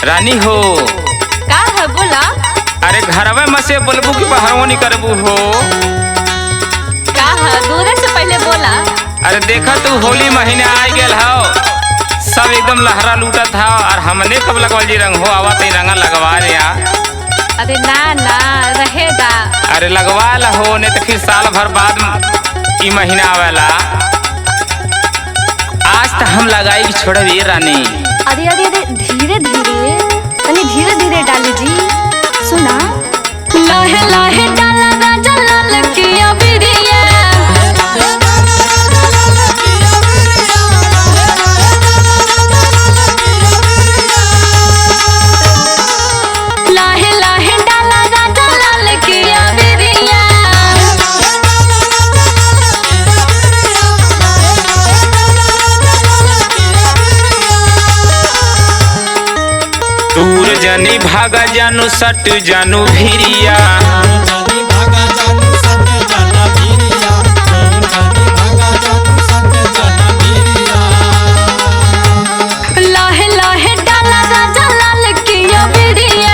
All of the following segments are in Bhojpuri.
रानी हो का है बोला। अरे घरवा में से बोलबू कि बाहरों नहीं करबू हो। का है दूर से पहले बोला। अरे देखा तू होली महीने आ गेल हो, सब एकदम लहरा लूटत हो और हमने कब लगवाल जी रंग हो आवा ते रंगा लगवा रे आ। अरे ना ना रहेगा। अरे लगवा ला हो ने तो फिर साल भर बाद ई महीना आवेला। आज तो हम लगाई छोड़बे रानी। अरे अरे अरे धीरे धीरे तनी धीरे धीरे डाली जी। सुना लाहे लाहे डाला राजा लाल किया बिरिया। लाहे लाहे डाला राजा लाल किया बिरिया। दूर जनी भागा जानू सट जानू भिरिया। लाहे लाहे डाला राजा लाल किया बिरिया।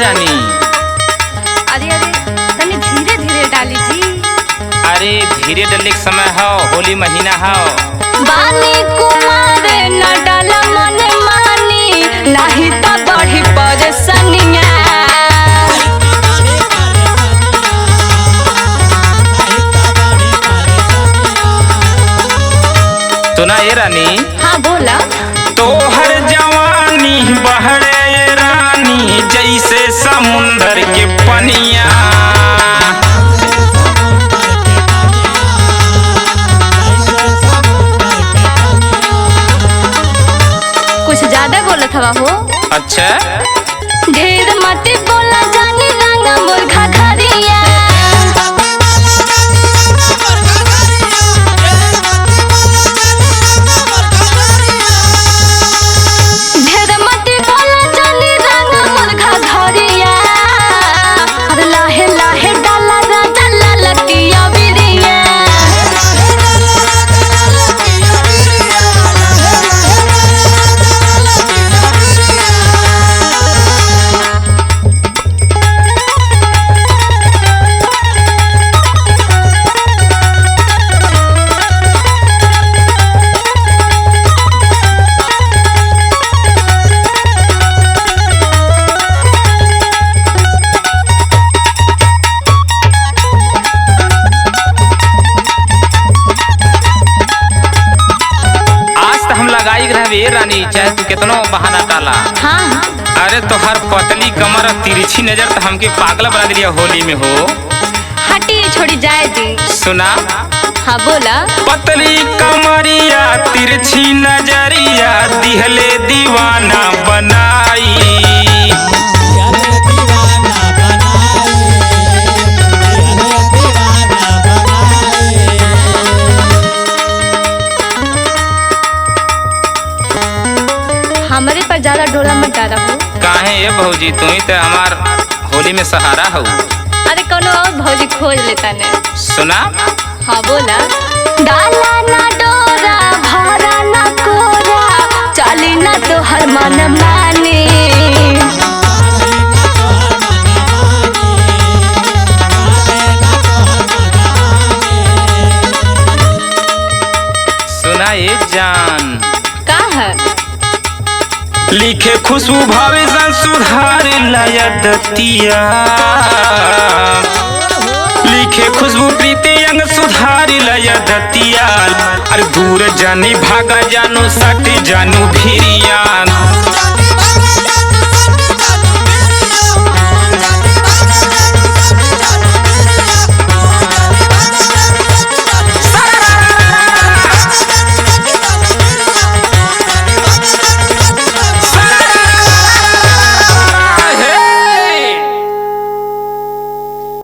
रानी अरे अरे तनी धीरे धीरे डाली जी। अरे धीरे डलने के समय हो, होली महीना हो। बानी कुमार न डाला मन मानी, नहीं तो बढ़ी परेशानिया। सुना ये रानी। हाँ बोला। तोहर जवानी बहरे रानी जैसे समुंदर के पनिया। कुछ ज्यादा बोलत हवा हो। अच्छा ढेर मत बोला जानी रंगा मुर्गा घरिया। रानी चाहे तू कितनो बहाना डाला। हाँ। अरे तो हर पतली कमर तिरछी नजर तो हमके पागल बना दिया होली में हो। हटी छोड़ी जाए दी। सुना। हाँ बोला। पतली कमरिया तिरछी नजरिया दिहले दीवाना बनाई। हमारे पर ज्यादा डोला मत डाला हो। काहे ये भौजी तू ही तो हमार होली में सहारा हो। अरे कोनो और भौजी खोज लेता ने। सुना। हाँ बोला। डाला ना डोरा भरा ना कोरा, चाली ना तो हर मन मानी। सुना ये जान। का है लिखे खुशबू भावे सुधार लयदतिया। लिखे खुशबू प्रीति अंग सुधार लयदतिया। अरे दूर जानी भागा जानू सट जानू भिरिया।